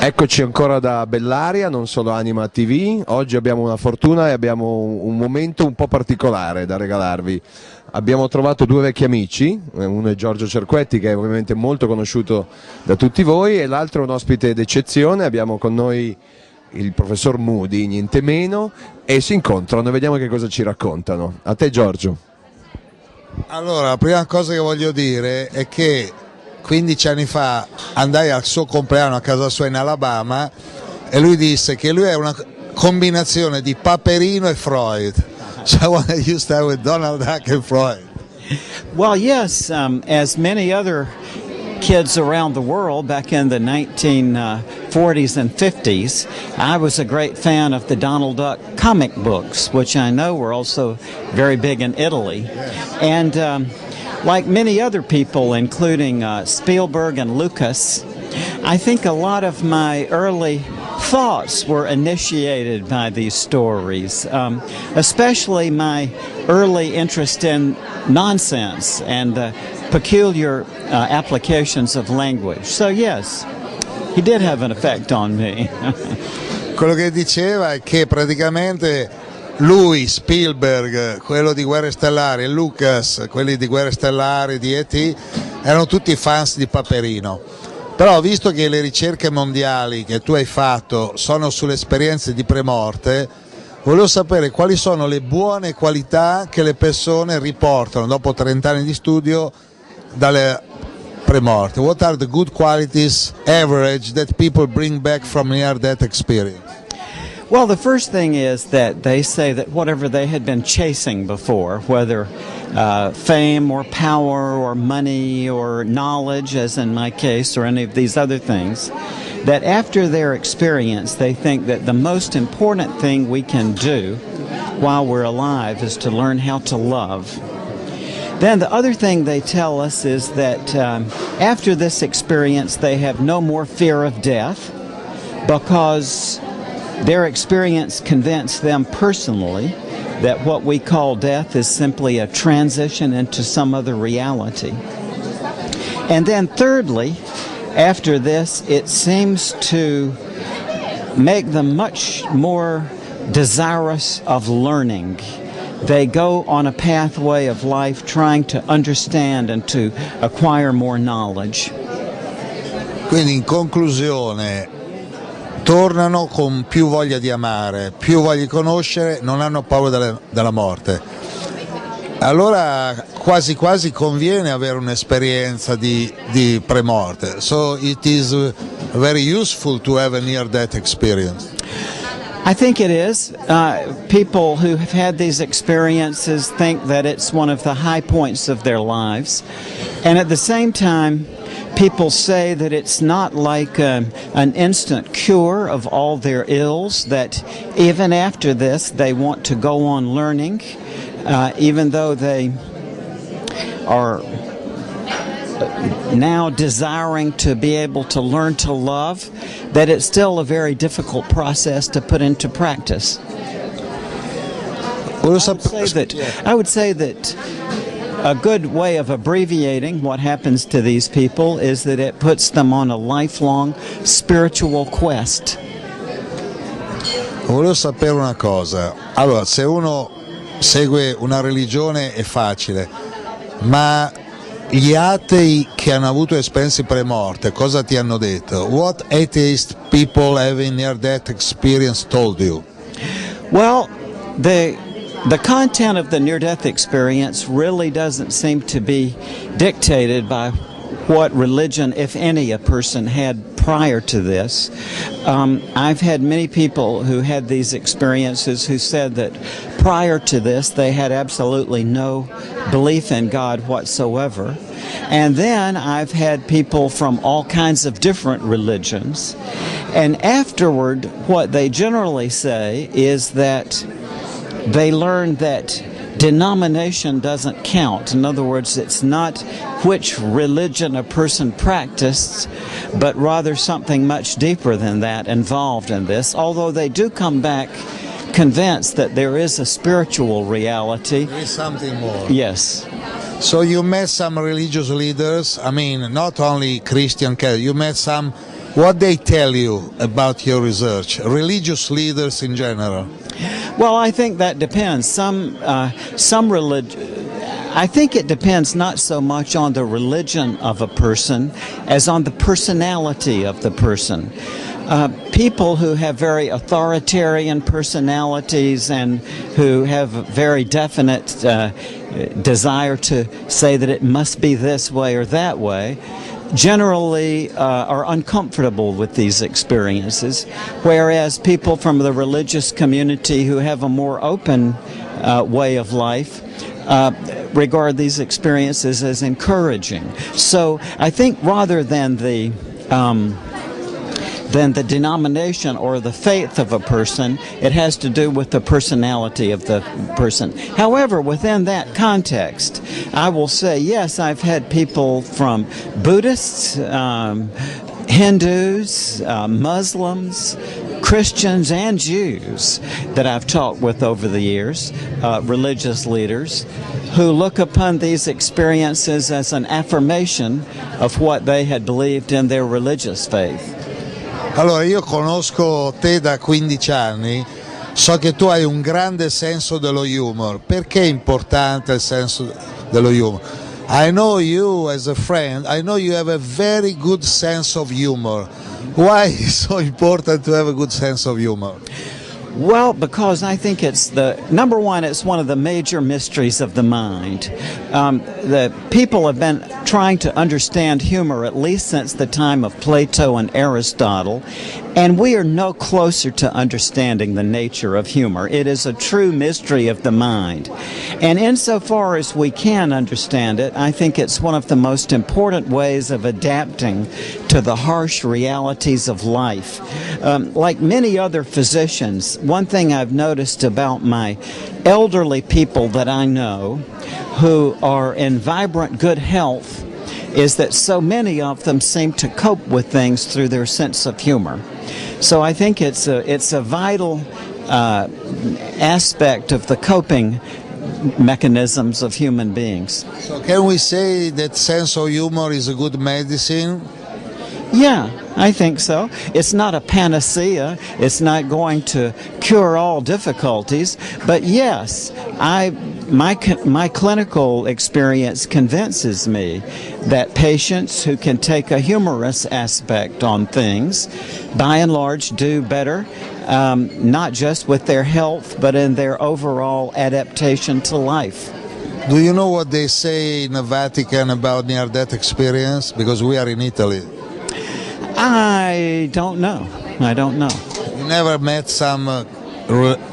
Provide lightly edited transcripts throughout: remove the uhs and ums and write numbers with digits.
Eccoci ancora da Bellaria, non solo Anima TV. Oggi abbiamo una fortuna e abbiamo un momento un po' particolare da regalarvi. Abbiamo trovato due vecchi amici, uno è Giorgio Cerquetti, che è ovviamente molto conosciuto da tutti voi, e l'altro è un ospite d'eccezione. Abbiamo con noi il professor Moody, niente meno, e si incontrano e vediamo che cosa ci raccontano. A te, Giorgio. Allora, la prima cosa che voglio dire è che 15 anni fa andai al suo compleanno a casa sua in Alabama e lui disse che lui è una combinazione di Paperino e Freud. So I want you to start with Donald Duck and Freud. Well, yes, as many other kids around the world back in the 1940s and 50s, I was a great fan of the Donald Duck comic books, which I know were also very big in Italy. And like many other people, including Spielberg and Lucas, I think a lot of my early thoughts were initiated by these stories, especially my early interest in nonsense and peculiar applications of language. So yes, he did have an effect on me. Quello che diceva è che praticamente lui, Spielberg, quello di Guerre Stellari, e Lucas, quelli di Guerre Stellari, di E.T., erano tutti fans di Paperino. Però visto che le ricerche mondiali che tu hai fatto sono sulle esperienze di pre-morte, volevo sapere quali sono le buone qualità che le persone riportano dopo 30 anni di studio dalle pre-morte. What are the good qualities, average, that people bring back from near-death experience? Well, the first thing is that they say that whatever they had been chasing before, whether fame or power or money or knowledge, as in my case, or any of these other things, that after their experience they think that the most important thing we can do while we're alive is to learn how to love. Then the other thing they tell us is that after this experience they have no more fear of death, because their experience convinced them personally that what we call death is simply a transition into some other reality. And then thirdly, after this, it seems to make them much more desirous of learning. They go on a pathway of life trying to understand and to acquire more knowledge. Quindi in conclusione, tornano con più voglia di amare, più voglia di conoscere, non hanno paura della morte. Allora quasi quasi conviene avere un'esperienza di pre-morte. So it is very useful to have a near-death experience. I think it is. People who have had these experiences think that it's one of the high points of their lives. And at the same time, people say that it's not like an instant cure of all their ills, that even after this they want to go on learning, even though they are now desiring to be able to learn to love, that it's still a very difficult process to put into practice. I would say that a good way of abbreviating what happens to these people is that it puts them on a lifelong spiritual quest. Volevo sapere una cosa. Allora, se uno segue una religione è facile, ma gli atei che hanno avuto esperienze pre-morte, cosa ti hanno detto? What atheist people having near-death experience told you? Well, the content of the near-death experience really doesn't seem to be dictated by what religion, if any, a person had prior to this. I've had many people who had these experiences who said that prior to this they had absolutely no belief in God whatsoever. And then I've had people from all kinds of different religions. And afterward, what they generally say is that they learn that denomination doesn't count. In other words, it's not which religion a person practiced, but rather something much deeper than that involved in this, although they do come back convinced that there is a spiritual reality. There is something more. Yes. So you met some religious leaders, I mean, not only Christian, you met some, what they tell you about your research, religious leaders in general? Well, I think that depends. I think it depends not so much on the religion of a person as on the personality of the person. People who have very authoritarian personalities and who have a very definite desire to say that it must be this way or that way generally are uncomfortable with these experiences, whereas people from the religious community who have a more open way of life regard these experiences as encouraging. So I think rather than the denomination or the faith of a person, it has to do with the personality of the person. However, within that context, I will say, yes, I've had people from Buddhists, Hindus, Muslims, Christians, and Jews that I've talked with over the years, religious leaders, who look upon these experiences as an affirmation of what they had believed in their religious faith. Allora, io conosco te da 15 anni, so che tu hai un grande senso dello humor. Perché è importante il senso dello humor? I know you as a friend, I know you have a very good sense of humor. Why is it so important to have a good sense of humor? Well, because I think it's number one, it's one of the major mysteries of the mind. The people have been trying to understand humor at least since the time of Plato and Aristotle, and we are no closer to understanding the nature of humor. It is a true mystery of the mind. And insofar as we can understand it, I think it's one of the most important ways of adapting to the harsh realities of life. Like many other physicians, one thing I've noticed about my elderly people that I know who are in vibrant good health is that so many of them seem to cope with things through their sense of humor. So I think it's a vital aspect of the coping mechanisms of human beings. So can we say that sense of humor is a good medicine? Yeah, I think so. It's not a panacea. It's not going to cure all difficulties. But yes, my clinical experience convinces me that patients who can take a humorous aspect on things, by and large, do better, not just with their health, but in their overall adaptation to life. Do you know what they say in the Vatican about near-death experience? Because we are in Italy. I don't know. You never met some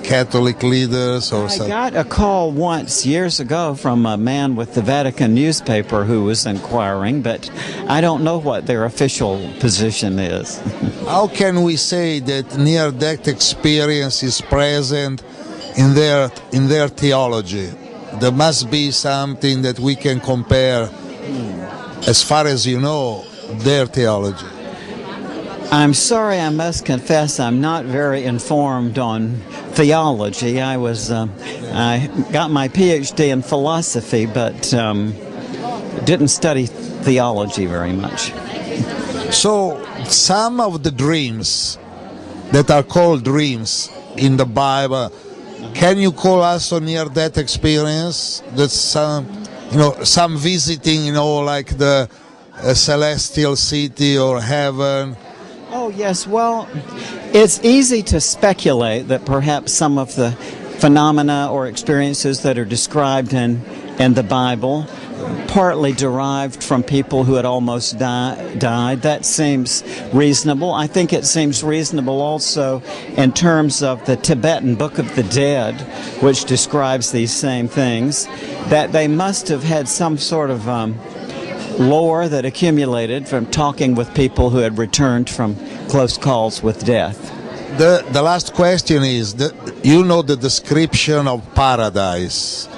Catholic leaders or something? I got a call once years ago from a man with the Vatican newspaper who was inquiring, but I don't know what their official position is. How can we say that near-death experience is present in their theology? There must be something that we can compare, as far as you know, their theology. I'm sorry, I must confess I'm not very informed on theology. I got my PhD in philosophy, but didn't study theology very much. So some of the dreams that are called dreams in the Bible, can you call also near-death experience? That's some visiting, like the celestial city or heaven. Oh, yes. Well, it's easy to speculate that perhaps some of the phenomena or experiences that are described in the Bible partly derived from people who had almost died. That seems reasonable. I think it seems reasonable also in terms of the Tibetan Book of the Dead, which describes these same things, that they must have had some sort of lore that accumulated from talking with people who had returned from close calls with death. The last question is, you know the description of paradise.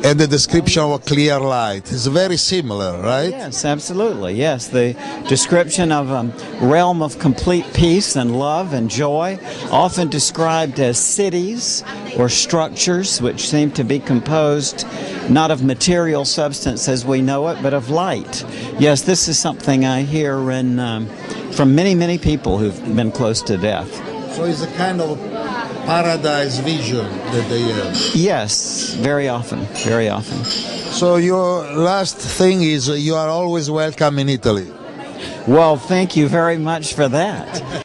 and the description of a clear light. It's very similar, right? Yes, absolutely. Yes, the description of a realm of complete peace and love and joy, often described as cities or structures which seem to be composed not of material substance as we know it, but of light. Yes, this is something I hear from many, many people who've been close to death. So it's a kind of paradise vision that they have. Yes, very often, very often. So your last thing is you are always welcome in Italy. Well, thank you very much for that.